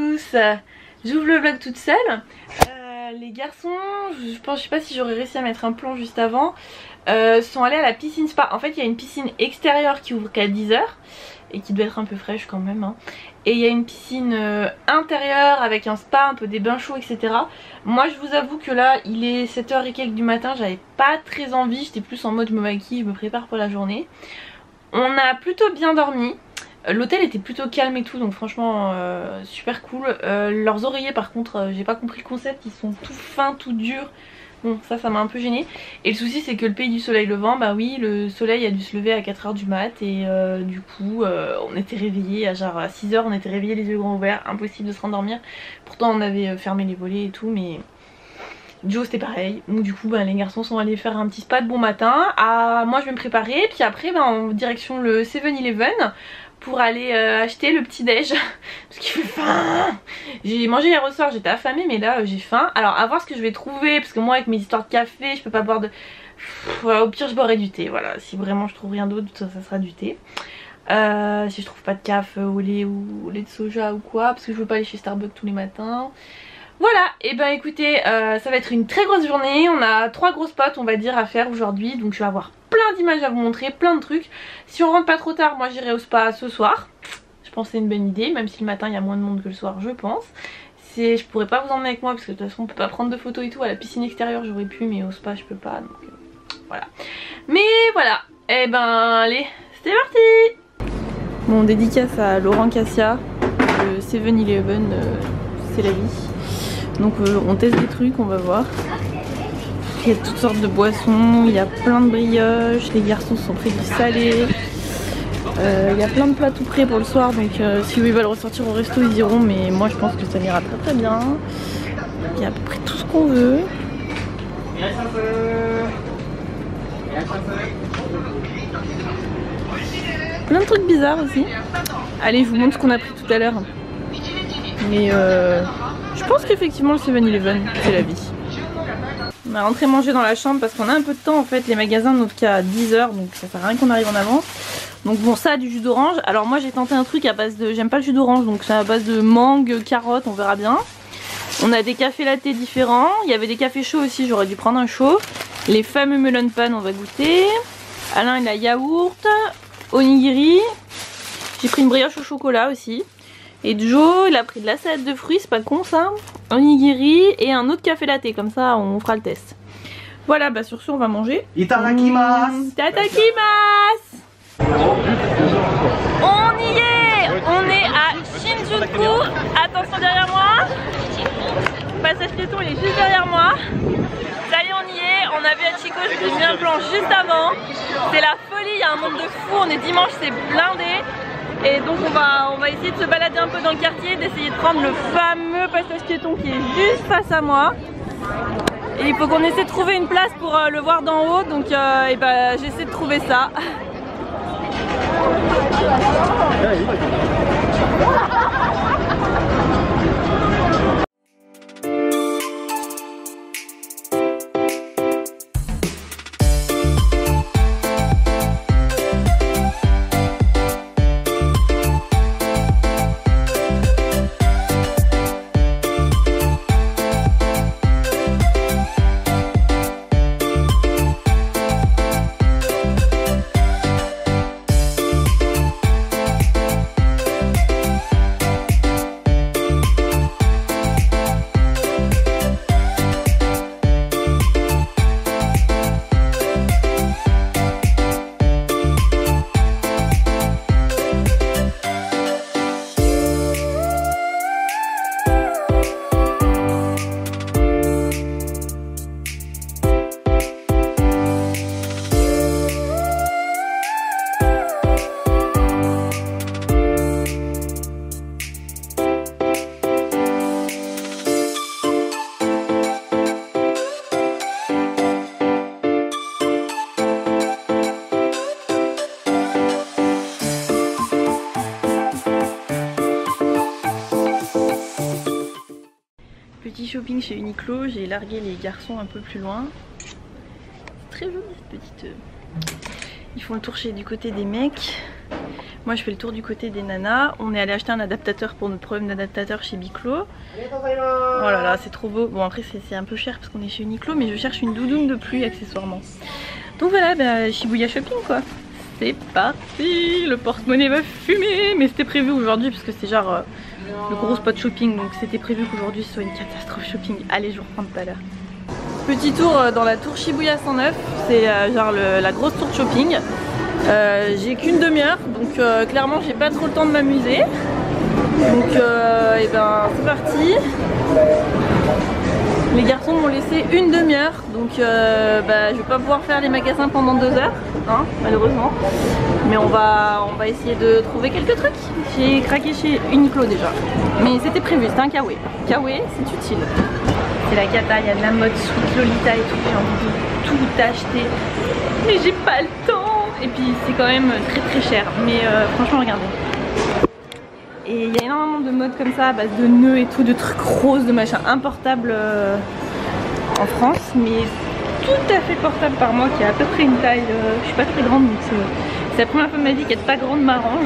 tous. J'ouvre le vlog toute seule. Les garçons, je sais pas si j'aurais réussi à mettre un plan juste avant, sont allés à la piscine spa. En fait il y a une piscine extérieure qui ouvre qu'à 10 h et qui doit être un peu fraîche quand même hein. Et il y a une piscine intérieure avec un spa, un peu des bains chauds etc. Moi je vous avoue que là il est 7 h et quelques du matin, j'avais pas très envie, j'étais plus en mode je me maquille, je me prépare pour la journée. On a plutôt bien dormi. L'hôtel était plutôt calme et tout, donc franchement super cool. Leurs oreillers par contre j'ai pas compris le concept, ils sont tout fins, tout durs. Bon ça m'a un peu gêné. Et le souci c'est que le pays du soleil levant, bah oui le soleil a dû se lever à 4 h du mat. Et du coup on était réveillés à genre à 6 h, on était réveillés les yeux grands ouverts, impossible de se rendormir. Pourtant on avait fermé les volets et tout, mais Joe c'était pareil. Donc du coup bah, les garçons sont allés faire un petit spa de bon matin. Moi je vais me préparer, puis après bah, en direction le 7-Eleven pour aller acheter le petit déj parce qu'il fait faim. J'ai mangé hier soir, j'étais affamée, mais là j'ai faim. Alors à voir ce que je vais trouver, parce que moi avec mes histoires de café je peux pas boire de... Au pire je boirai du thé, voilà. Si vraiment je trouve rien d'autre ça sera du thé. Si je trouve pas de café au lait ou au lait de soja ou quoi, parce que je veux pas aller chez Starbucks tous les matins. Voilà, et ben écoutez, ça va être une très grosse journée. On a 3 gros spots on va dire à faire aujourd'hui, donc je vais avoir plein d'images à vous montrer, plein de trucs. Si on rentre pas trop tard, moi j'irai au spa ce soir. Je pense que c'est une bonne idée, même si le matin il y a moins de monde que le soir je pense. Je pourrais pas vous emmener avec moi parce que de toute façon on peut pas prendre de photos et tout. À la piscine extérieure j'aurais pu, mais au spa je peux pas, donc voilà. Mais voilà, et ben allez, c'est parti. Bon, dédicace à Laurent Cassia, le 7-Eleven, c'est la vie. Donc on teste des trucs, on va voir. Il y a toutes sortes de boissons, il y a plein de brioches, les garçons se sont pris du salé. Il y a plein de plats tout prêts pour le soir, donc si ils veulent ressortir au resto ils iront, mais moi je pense que ça ira très très bien. Il y a à peu près tout ce qu'on veut. Plein de trucs bizarres aussi. Allez, je vous montre ce qu'on a pris tout à l'heure. Mais je pense qu'effectivement le 7-Eleven c'est la vie. On est rentré manger dans la chambre parce qu'on a un peu de temps en fait, les magasins n'ouvrent qu'à 10 h, donc ça sert à rien qu'on arrive en avance. Donc bon, ça du jus d'orange. Alors moi j'ai tenté un truc à base de... J'aime pas le jus d'orange, donc c'est à base de mangue, carotte, on verra bien. On a des cafés latte différents, il y avait des cafés chauds aussi, j'aurais dû prendre un chaud. Les fameux melon pan on va goûter. Alain il a yaourt, onigiri. J'ai pris une brioche au chocolat aussi. Et Joe il a pris de la salade de fruits, c'est pas con ça. Onigiri et un autre café latte, comme ça on fera le test. Voilà, bah sur ce on va manger. Itadakimasu. Itadakimasu. On y est. On est à Shinjuku. Attention derrière moi. Le passage piéton il est juste derrière moi. Ça y est on y est. On a vu à Chico, je vous ai mis un plan juste avant. C'est la folie, il y a un monde de fou. On est dimanche, c'est blindé. Et donc on va essayer de se balader un peu dans le quartier, d'essayer de prendre le fameux passage piéton qui est juste face à moi. Et il faut qu'on essaie de trouver une place pour le voir d'en haut, donc j'essaie de trouver ça. Petit shopping chez Uniqlo, j'ai largué les garçons un peu plus loin. Très jolie cette petite... Ils font le tour chez du côté des mecs. Moi je fais le tour du côté des nanas. On est allé acheter un adaptateur pour notre problème d'adaptateur chez Biclo. Oh là là, c'est trop beau. Bon après c'est un peu cher parce qu'on est chez Uniqlo, mais je cherche une doudoune de pluie accessoirement. Donc voilà, bah, Shibuya Shopping quoi. C'est parti. Le porte-monnaie va fumer. Mais c'était prévu aujourd'hui parce que c'est genre le gros spot shopping. Donc c'était prévu qu'aujourd'hui ce soit une catastrophe shopping. Allez, je vous reprends tout à l'heure. Petit tour dans la tour Shibuya 109. C'est genre la grosse tour de shopping. J'ai qu'une demi-heure, donc clairement j'ai pas trop le temps de m'amuser. Donc et ben c'est parti. Les garçons m'ont laissé une demi-heure, donc bah, je vais pas pouvoir faire les magasins pendant 2 heures, hein, malheureusement. Mais on va essayer de trouver quelques trucs. J'ai craqué chez Uniqlo déjà, mais c'était prévu, c'était un Kawaii. Kawaii, c'est utile. C'est la cata, il y a de la mode Sweet Lolita et tout, j'ai envie de tout acheter, mais j'ai pas le temps. Et puis c'est quand même très très cher, mais franchement regardez. Et il y a énormément de modes comme ça à base de nœuds et tout, de trucs roses, de machins importables en France, mais tout à fait portable par moi qui a à peu près une taille, je suis pas très grande, donc c'est la première fois de ma vie qu'être pas grande m'arrange.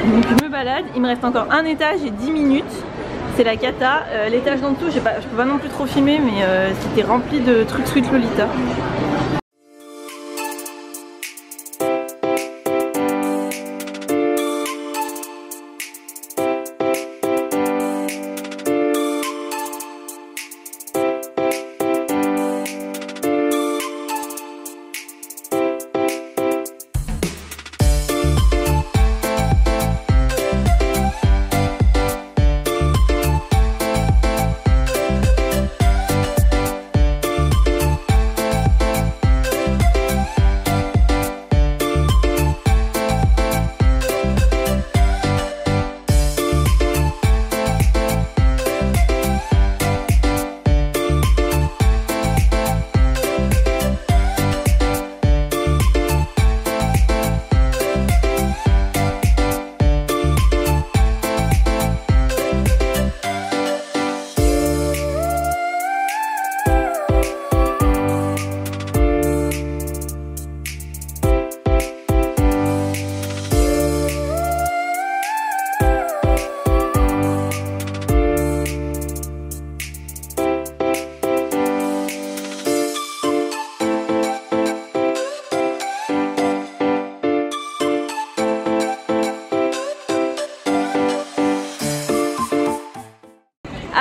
Donc je me balade, il me reste encore un étage et 10 minutes. C'est la cata, l'étage d'en dessous, je peux pas non plus trop filmer, mais c'était rempli de trucs Sweet Lolita.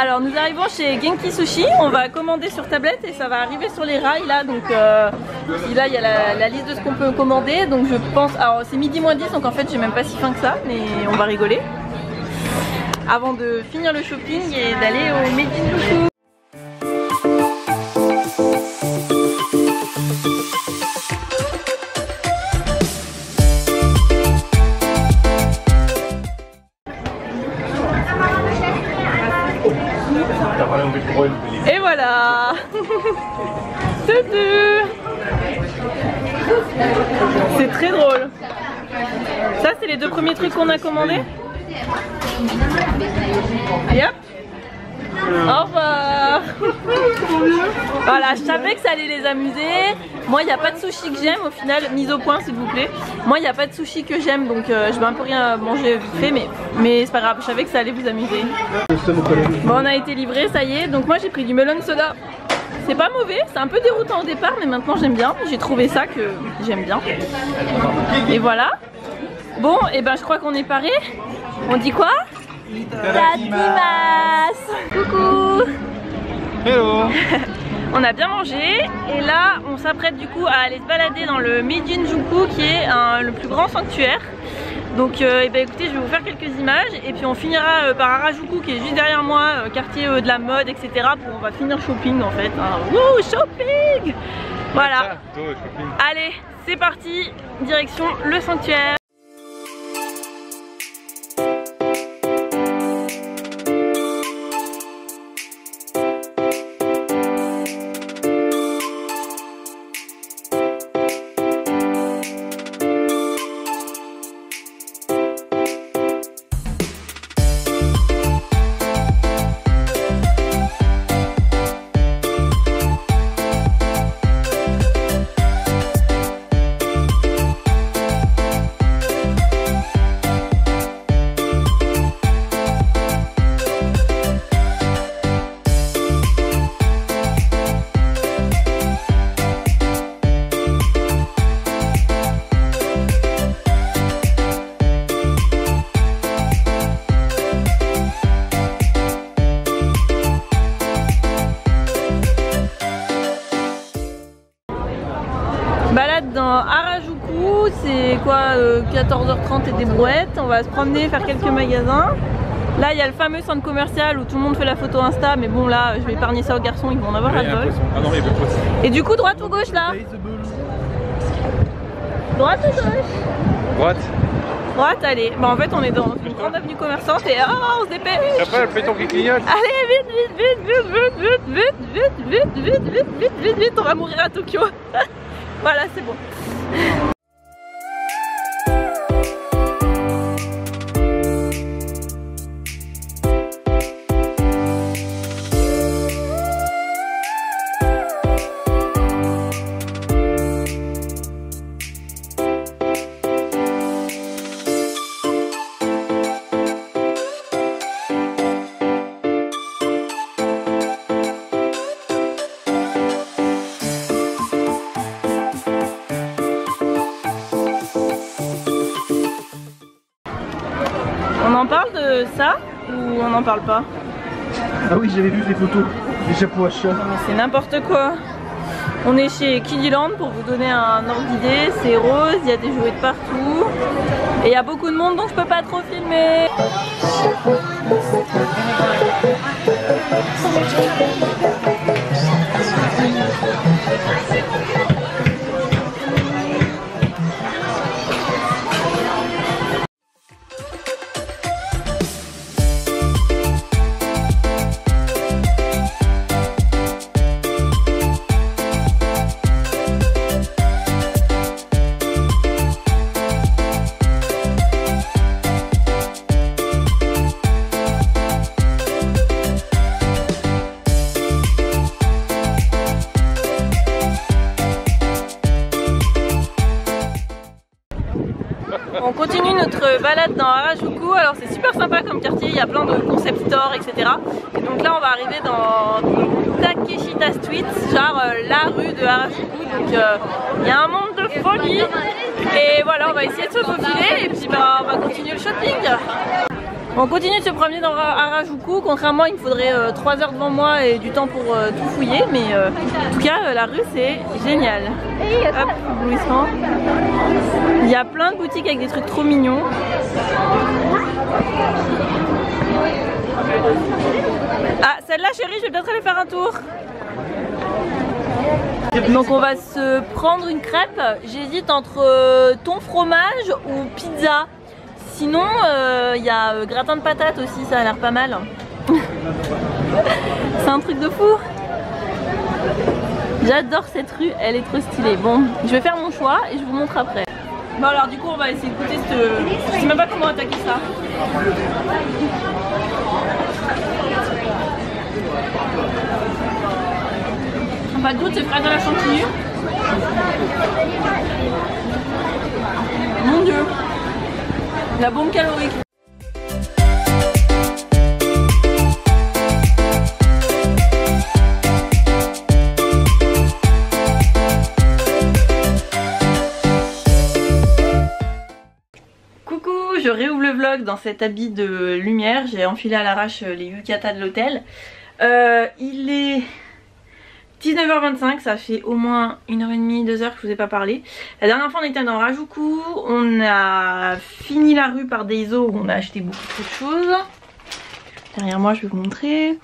Alors nous arrivons chez Genki Sushi, on va commander sur tablette et ça va arriver sur les rails là, donc là il y a la liste de ce qu'on peut commander, donc je pense, alors c'est midi moins 10 donc en fait j'ai même pas si faim que ça, mais on va rigoler avant de finir le shopping et d'aller au Made in Juku. Et voilà. C'est très drôle. Ça c'est les 2 premiers trucs qu'on a commandés. Et hop. Au revoir. Voilà, je savais que ça allait les amuser. Moi il n'y a pas de sushi que j'aime au final, mise au point s'il vous plaît. Moi il n'y a pas de sushi que j'aime, donc je vais un peu rien manger vite fait, mais c'est pas grave, je savais que ça allait vous amuser. Bon, on a été livré, ça y est, donc moi j'ai pris du melon soda. C'est pas mauvais, c'est un peu déroutant au départ, mais maintenant j'aime bien. J'ai trouvé ça que j'aime bien. Et voilà. Bon, et ben je crois qu'on est paré. On dit quoi? Tatimas. Coucou. Hello. On a bien mangé et là on s'apprête du coup à aller se balader dans le Made in Juku qui est le plus grand sanctuaire. Donc et ben écoutez, je vais vous faire quelques images et puis on finira par Harajuku qui est juste derrière moi, quartier de la mode, etc. On va finir shopping en fait. Hein. Wouh, shopping. Voilà. Allez, c'est parti, direction le sanctuaire. Harajuku, c'est quoi 14h30 et des brouettes. On va se promener, faire quelques magasins. Là il y a le fameux centre commercial où tout le monde fait la photo Insta, mais bon là je vais épargner ça aux garçons, ils vont en avoir ras le bol. Ah non, il y avait pas. Et du coup droite ou gauche là? Droite ou gauche? Droite. Droite, allez. Bah en fait on est dans une grande avenue commerçante et oh, on se dépêche. Et après le péton qui clignote. Allez vite, on va mourir à Tokyo. Voilà, c'est bon. On en parle de ça ou on n'en parle pas? Ah oui, j'avais vu les photos des chapeaux à chat. C'est n'importe quoi. On est chez Kidiland pour vous donner un ordre d'idée. C'est rose, il y a des jouets de partout. Et il y a beaucoup de monde donc je peux pas trop filmer. On continue notre balade dans Harajuku. Alors c'est super sympa comme quartier, il y a plein de concept stores, etc. Et donc là on va arriver dans Takeshita Street, genre la rue de Harajuku. Donc il y a un monde de folie. Et voilà, on va essayer de se faufiler et puis bah, on va continuer le shopping. On continue de se promener dans Harajuku. Contrairement, il me faudrait 3 heures devant moi et du temps pour tout fouiller. Mais en tout cas, la rue c'est génial. Hop, éblouissant. Il y a plein de boutiques avec des trucs trop mignons. Ah, celle-là chérie, je vais peut-être aller faire un tour. Donc on va se prendre une crêpe. J'hésite entre thon fromage ou pizza. Sinon, il y a gratin de patates aussi, ça a l'air pas mal. C'est un truc de fou. J'adore cette rue, elle est trop stylée. Bon, je vais faire mon choix et je vous montre après. Bon alors du coup on va essayer de goûter ce... Je sais même pas comment attaquer ça. On va goûter fraises à la chantilly. Mon dieu, la bombe calorique. Coucou, je réouvre le vlog dans cet habit de lumière. J'ai enfilé à l'arrache les yukatas de l'hôtel. Il est 19h25, ça fait au moins 1h30, 2h que je vous ai pas parlé. La dernière fois on était dans Harajuku, on a fini la rue par Daiso où on a acheté beaucoup trop de choses. Derrière moi je vais vous montrer.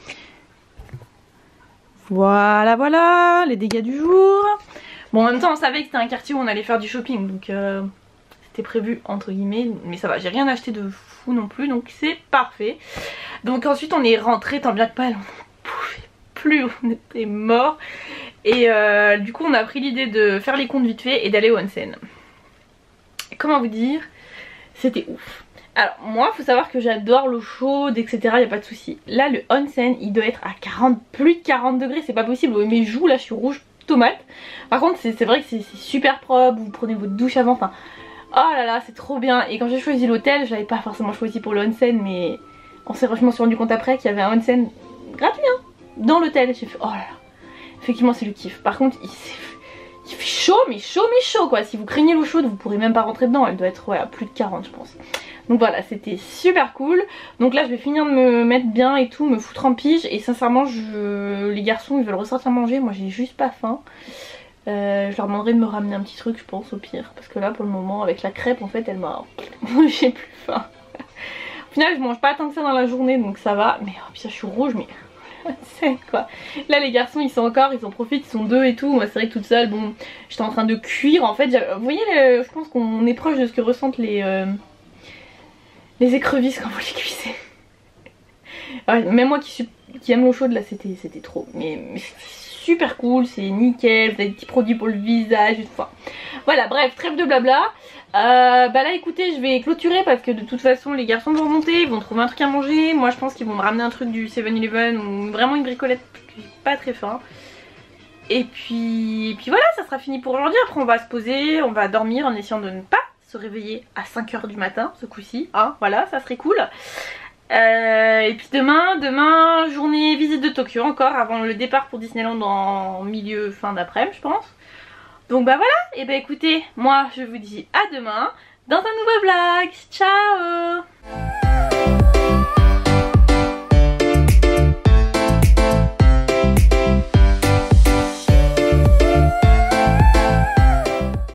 Voilà, voilà, les dégâts du jour. Bon en même temps on savait que c'était un quartier où on allait faire du shopping, donc c'était prévu entre guillemets, mais ça va, j'ai rien acheté de fou non plus, donc c'est parfait. Donc ensuite on est rentré, tant bien que pas, on en pouvait plus, on était morts. Et du coup on a pris l'idée de faire les comptes vite fait et d'aller au onsen. Comment vous dire, c'était ouf. Alors moi faut savoir que j'adore l'eau chaude etc, y a pas de souci. Là le onsen il doit être à 40, plus de 40 degrés, c'est pas possible. Mes joues là je suis rouge tomate. Par contre c'est vrai que c'est super propre, vous prenez votre douche avant, enfin oh là là c'est trop bien. Et quand j'ai choisi l'hôtel, je l'avais pas forcément choisi pour le onsen, mais je me suis rendu compte après qu'il y avait un onsen gratuit hein, dans l'hôtel. J'ai fait oh là là, effectivement c'est le kiff. Par contre il fait chaud mais chaud quoi. Si vous craignez l'eau chaude vous pourrez même pas rentrer dedans, elle doit être ouais, à plus de 40 je pense. Donc voilà, c'était super cool. Donc là je vais finir de me mettre bien et tout, me foutre en pige. Et sincèrement les garçons ils veulent ressortir manger, moi j'ai juste pas faim. Je leur demanderai de me ramener un petit truc, je pense, au pire. Parce que là, pour le moment, avec la crêpe, en fait, elle m'a... j'ai plus faim. Au final, je mange pas tant que ça dans la journée, donc ça va. Mais oh putain, je suis rouge, mais... c'est quoi. Là, les garçons, ils en profitent, ils sont 2 et tout. Moi, c'est vrai que toute seule, bon, j'étais en train de cuire. En fait, vous voyez, je pense qu'on est proche de ce que ressentent les écrevisses quand vous les cuisez. Ouais, même moi qui aime l'eau chaude, là, c'était trop. Mais c'est super cool, c'est nickel. Vous avez des petits produits pour le visage, enfin... Voilà, bref, trêve de blabla. Bah là écoutez, je vais clôturer parce que de toute façon les garçons vont remonter, ils vont trouver un truc à manger. Moi je pense qu'ils vont me ramener un truc du 7-Eleven ou vraiment une bricolette parce que j'ai pas très faim. Et puis voilà, ça sera fini pour aujourd'hui. Après on va se poser, on va dormir en essayant de ne pas se réveiller à 5 h du matin ce coup-ci, hein, voilà, ça serait cool. Et puis demain journée visite de Tokyo encore avant le départ pour Disneyland en milieu fin d'après-midi je pense. Donc bah voilà, et bah écoutez, moi je vous dis à demain dans un nouveau vlog, ciao.